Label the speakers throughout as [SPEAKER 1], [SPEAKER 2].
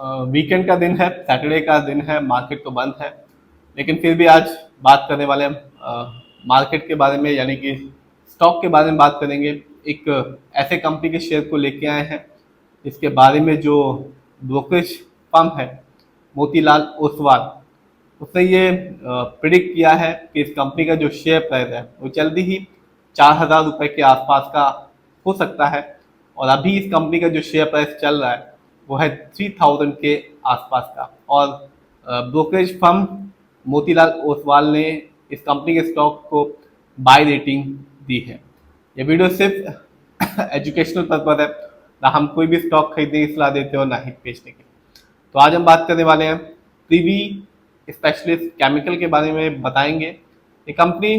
[SPEAKER 1] Weekend का दिन है, सैटरडे का दिन है, मार्केट तो बंद है, लेकिन फिर भी आज बात करने वाले हम मार्केट के बारे में, यानी कि स्टॉक के बारे में बात करेंगे। एक ऐसे कंपनी के शेयर को लेके आए हैं जिसके बारे में जो ब्रोकरेज फर्म है मोतीलाल ओसवाल, उसने ये प्रिडिक्ट किया है कि इस कंपनी का जो शेयर प्राइस है वो जल्दी ही 4,000 रुपये के आसपास का हो सकता है। और अभी इस कंपनी का जो शेयर प्राइस चल रहा है वो है 3,000 के आसपास का। और ब्रोकरेज फर्म मोतीलाल ओसवाल ने इस कंपनी के स्टॉक को बाय रेटिंग दी है। ये वीडियो सिर्फ एजुकेशनल पर्पज है, ना हम कोई भी स्टॉक खरीदने की सलाह देते हो ना ही बेचने की। तो आज हम बात करने वाले हैं प्रीवी स्पेशलिस्ट केमिकल के बारे में बताएंगे। ये कंपनी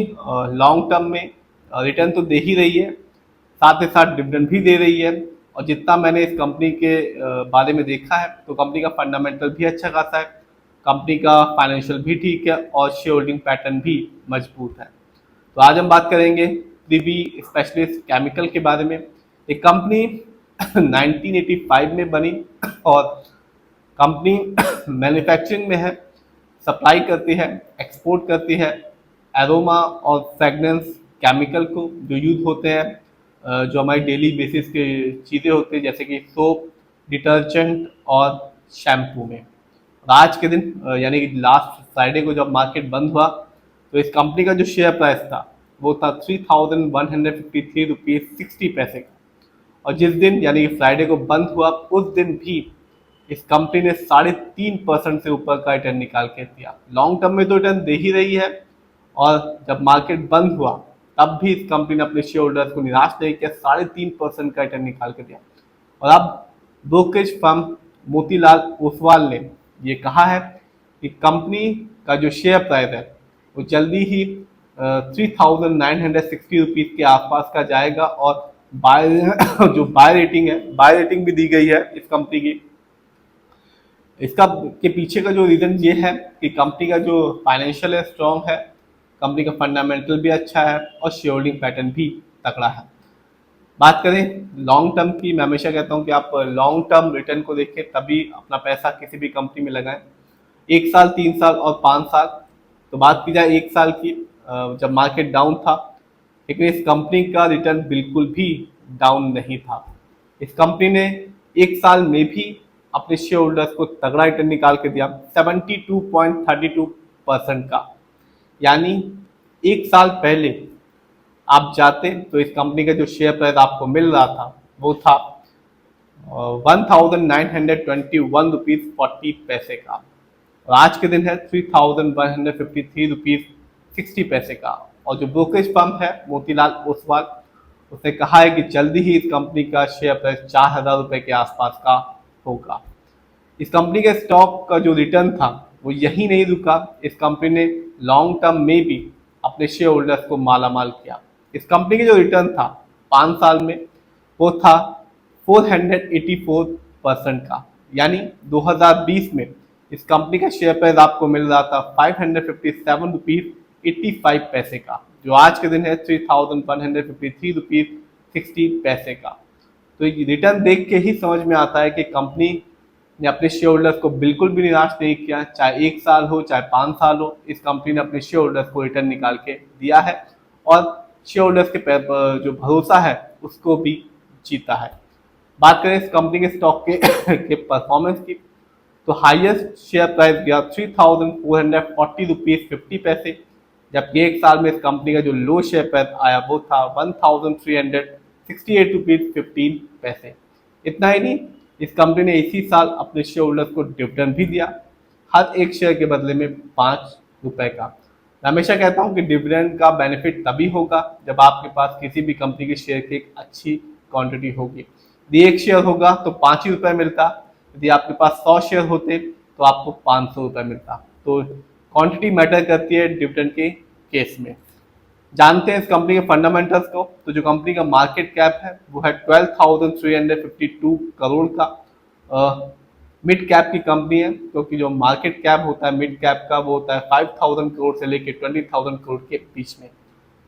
[SPEAKER 1] लॉन्ग टर्म में रिटर्न तो दे ही रही है, साथ ही साथ डिविडेंड भी दे रही है। और जितना मैंने इस कंपनी के बारे में देखा है तो कंपनी का फंडामेंटल भी अच्छा खासा है, कंपनी का फाइनेंशियल भी ठीक है और शेयर होल्डिंग पैटर्न भी मजबूत है। तो आज हम बात करेंगे प्रीवी स्पेशलिस्ट केमिकल के बारे में। एक कंपनी 1985 में बनी और कंपनी मैन्युफैक्चरिंग में है, सप्लाई करती है, एक्सपोर्ट करती है एरोमा और फ्रेगनेंस केमिकल को जो यूज होते हैं, जो हमारी डेली बेसिस के चीज़ें होती हैं जैसे कि सोप, डिटर्जेंट और शैम्पू में। और आज के दिन यानी कि लास्ट फ्राइडे को जब मार्केट बंद हुआ तो इस कंपनी का जो शेयर प्राइस था वो था 3,153 रुपीज़ 60 पैसे का। और जिस दिन यानी कि फ्राइडे को बंद हुआ उस दिन भी इस कंपनी ने 3.5% से ऊपर का रिटर्न निकाल के दिया। लॉन्ग टर्म में तो रिटर्न दे ही रही है और जब मार्केट बंद हुआ तब भी इस कंपनी ने अपने शेयर होल्डर्स को निराश नहीं किया, 3.5% का रिटर्न निकाल के दिया। और अब ब्रोकरेज फर्म मोतीलाल ओसवाल ने ये कहा है कि कंपनी का जो शेयर प्राइस है वो जल्दी ही 3,960 रुपीज़ के आसपास का जाएगा। और बाय जो बाय रेटिंग है, बाय रेटिंग भी दी गई है इस कंपनी की। इसका के पीछे का जो रीज़न ये है कि कंपनी का जो फाइनेंशियल है स्ट्रॉन्ग है, कंपनी का फंडामेंटल भी अच्छा है और शेयर होल्डिंग पैटर्न भी तगड़ा है। बात करें लॉन्ग टर्म की, मैं हमेशा कहता हूं कि आप लॉन्ग टर्म रिटर्न को देखें तभी अपना पैसा किसी भी कंपनी में लगाएं। 1 साल, 3 साल और 5 साल। तो बात की जाए 1 साल की, जब मार्केट डाउन था, लेकिन इस कंपनी का रिटर्न बिल्कुल भी डाउन नहीं था। इस कंपनी ने 1 साल में भी अपने शेयर होल्डर्स को तगड़ा रिटर्न निकाल के दिया, 72.32% का। यानी 1 साल पहले आप जाते तो इस कंपनी का जो शेयर प्राइस आपको मिल रहा था वो था 1,921 रुपीज़ 40 पैसे का, और आज के दिन है 3,153 रुपीज़ 60 पैसे का। और जो ब्रोकरेज फर्म है मोतीलाल ओसवाल, उसने कहा है कि जल्दी ही इस कंपनी का शेयर प्राइस 4,000 रुपये के आसपास का होगा। इस कंपनी के स्टॉक का जो रिटर्न था वो यही नहीं रुका, इस कंपनी ने लॉन्ग टर्म में भी अपने शेयर होल्डर्स को मालामाल किया। इस कंपनी का जो रिटर्न था 5 साल में वो था 484% का। यानी 2020 में इस कंपनी का शेयर प्राइस आपको मिल रहा था 557 रुपीज़ 85 पैसे का, जो आज के दिन है 3,153 रुपीज़ 60 पैसे का। तो रिटर्न देख के ही समझ में आता है कि कंपनी ने अपने शेयर होल्डर्स को बिल्कुल भी निराश नहीं किया, चाहे 1 साल हो चाहे 5 साल हो, इस कंपनी ने अपने शेयर होल्डर्स को रिटर्न निकाल के दिया है और शेयर होल्डर्स के जो भरोसा है उसको भी जीता है। बात करें इस कंपनी के स्टॉक के परफॉर्मेंस की, तो हाईएस्ट शेयर प्राइस गया 3,440 रुपीज़ 50 पैसे, जबकि 1 साल में इस कंपनी का जो लो शेयर प्राइस आया वो था 1,368 रुपीज़ 15 पैसे। इतना ही नहीं, इस कंपनी ने इसी साल अपने शेयर होल्डर्स को डिविडेंड भी दिया, हर एक शेयर के बदले में 5 रुपए का। मैं हमेशा कहता हूं कि डिविडेंड का बेनिफिट तभी होगा जब आपके पास किसी भी कंपनी के शेयर की एक अच्छी क्वांटिटी होगी। यदि एक शेयर होगा तो 5 ही रुपए मिलता, यदि आपके पास 100 शेयर होते तो आपको 500 रुपए मिलता। तो क्वांटिटी मैटर करती है डिविडेंड के केस में। जानते हैं इस कंपनी के फंडामेंटल्स को, तो जो कंपनी का मार्केट कैप है वो है 12,352 करोड़ का। मिड कैप की कंपनी है, क्योंकि जो मार्केट कैप होता है मिड कैप का वो होता है 5,000 करोड़ से लेकर 20,000 करोड़ के बीच में।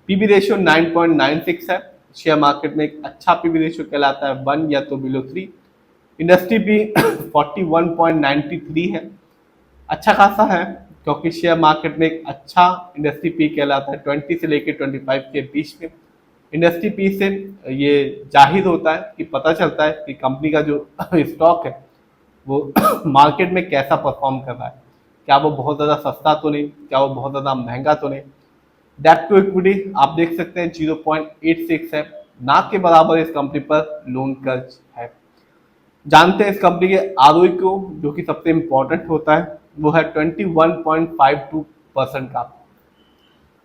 [SPEAKER 1] पीबी रेशियो 9.96 है, शेयर मार्केट में एक अच्छा पीबी रेशियो कहलाता है, 1 या तो बिलो 3। इंडस्ट्री भी 41.93 है, अच्छा खासा है, क्योंकि शेयर मार्केट में एक अच्छा इंडस्ट्री पी कहलाता है 20 से लेकर 25 के बीच में। इंडस्ट्री पी से ये जाहिर होता है कि पता चलता है कि कंपनी का जो स्टॉक है वो मार्केट में कैसा परफॉर्म कर रहा है, क्या वो बहुत ज़्यादा सस्ता तो नहीं, क्या वो बहुत ज़्यादा महंगा तो नहीं। डेट टू इक्विटी आप देख सकते हैं 0.86 है, ना के बराबर इस कंपनी पर लोन कर्ज है। जानते हैं इस कंपनी के आरओई को, जो कि सबसे इम्पोर्टेंट होता है, वो है 21.52% का,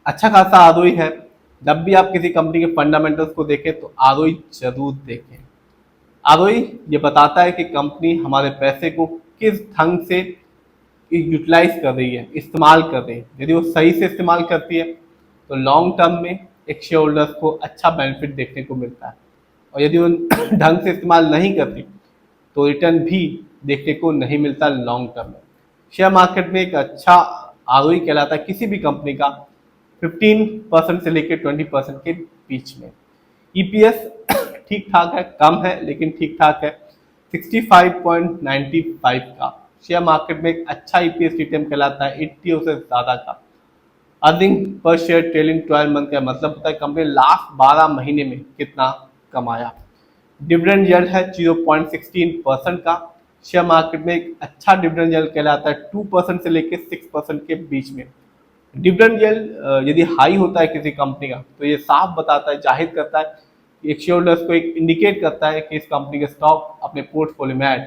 [SPEAKER 1] अच्छा खासा आरओई है। जब भी आप किसी कंपनी के फंडामेंटल्स को देखें तो आरओई जरूर देखें। आरओई ये बताता है कि कंपनी हमारे पैसे को किस ढंग से यूटिलाइज कर रही है, इस्तेमाल कर रही है। यदि वो सही से इस्तेमाल करती है तो लॉन्ग टर्म में एक शेयर होल्डर्स को अच्छा बेनिफिट देखने को मिलता है, और यदि वो ढंग से इस्तेमाल नहीं करती तो रिटर्न भी देखने को नहीं मिलता लॉन्ग टर्म में। शेयर मार्केट में एक अच्छा आरओई कहलाता है किसी भी कंपनी का 15% से लेकर 20% के बीच में। ईपीएस ठीक ठाक है, कम है लेकिन ठीक ठाक है, 65.95 का। शेयर मार्केट में एक अच्छा ईपीएस टीटीएम कहलाता है 80 से ज़्यादा का। Earning per share trailing 12 month का मतलब होता है कंपनी लास्ट 12 महीने में कितना कमाया। डिविडेंड यील्ड है 0.16% का। शेयर मार्केट में एक अच्छा डिविडेंड यील्ड कहलाता है 2% से लेकर 6% के बीच में। डिविडेंड यील्ड यदि हाई होता है किसी कंपनी का तो ये साफ बताता है, जाहिर करता है, एक शेयर होल्डर्स को एक इंडिकेट करता है कि इस कंपनी के स्टॉक अपने पोर्टफोलियो में ऐड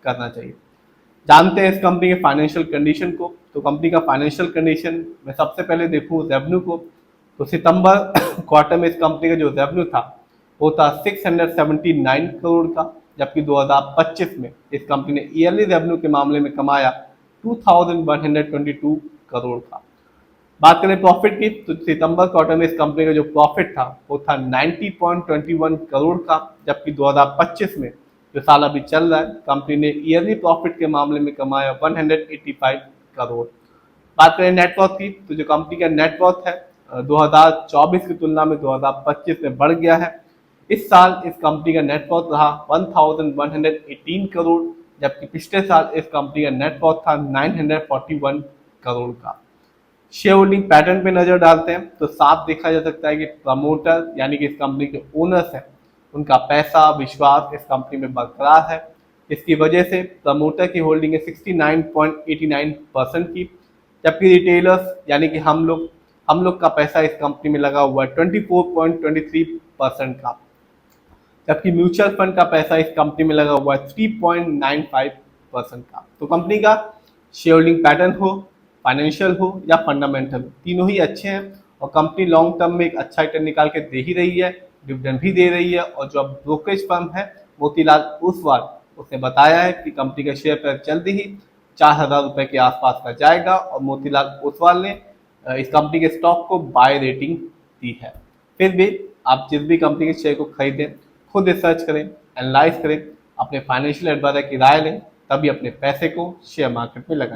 [SPEAKER 1] करना चाहिए। जानते हैं इस कंपनी के फाइनेंशियल कंडीशन को। तो कंपनी का फाइनेंशियल कंडीशन मैं सबसे पहले देखूँ रेवेन्यू को, तो सितंबर क्वार्टर में इस कंपनी का जो रेवेन्यू था वो था 679 करोड़ का, जबकि 2025 में इस कंपनी ने ईयरली रेवेन्यू के मामले में कमाया 2122 करोड़ का। बात करें प्रॉफिट की तो सितंबर क्वार्टर में इस कंपनी का जो प्रॉफिट था वो था 90.21 करोड़ का, जबकि 2025 में जो साल अभी चल रहा है कंपनी ने ईयरली प्रॉफिट के मामले में कमाया 185 करोड़। बात करें नेटवर्थ की तो जो कंपनी का नेटवर्थ है 2024 की तुलना में 2025 में बढ़ गया है। इस साल इस कंपनी का नेटवर्थ रहा 1118 करोड़, जबकि पिछले साल इस कंपनी का नेटवर्थ था 941 करोड़ का। शेयर होल्डिंग पैटर्न पे नजर डालते हैं तो साफ देखा जा सकता है कि प्रमोटर यानी कि इस कंपनी के ओनर्स हैं, उनका पैसा विश्वास इस कंपनी में बरकरार है। इसकी वजह से प्रमोटर की होल्डिंग है 69.89% की, जबकि रिटेलर्स यानी कि हम लोग का पैसा इस कंपनी में लगा हुआ है 24.23% का, जबकि म्यूचुअल फंड का पैसा इस कंपनी में लगा हुआ है 3.95% का। तो कंपनी का शेयर होल्डिंग पैटर्न हो, फाइनेंशियल हो या फंडामेंटल, तीनों ही अच्छे हैं, और कंपनी लॉन्ग टर्म में एक अच्छा रिटर्न निकाल के दे ही रही है, डिविडेंड भी दे रही है। और जो ब्रोकरेज फर्म है मोतीलाल ओसवाल, उसने बताया है कि कंपनी का शेयर प्राइस जल्दी ही 4,000 रुपये के आसपास का जाएगा, और मोतीलाल ओसवाल ने इस कंपनी के स्टॉक को बाय रेटिंग दी है। फिर भी आप जिस भी कंपनी के शेयर को खरीदें खुद रिसर्च करें, एनालाइज करें, अपने फाइनेंशियल एडवाइजर की राय लें, तभी अपने पैसे को शेयर मार्केट में लगाएं।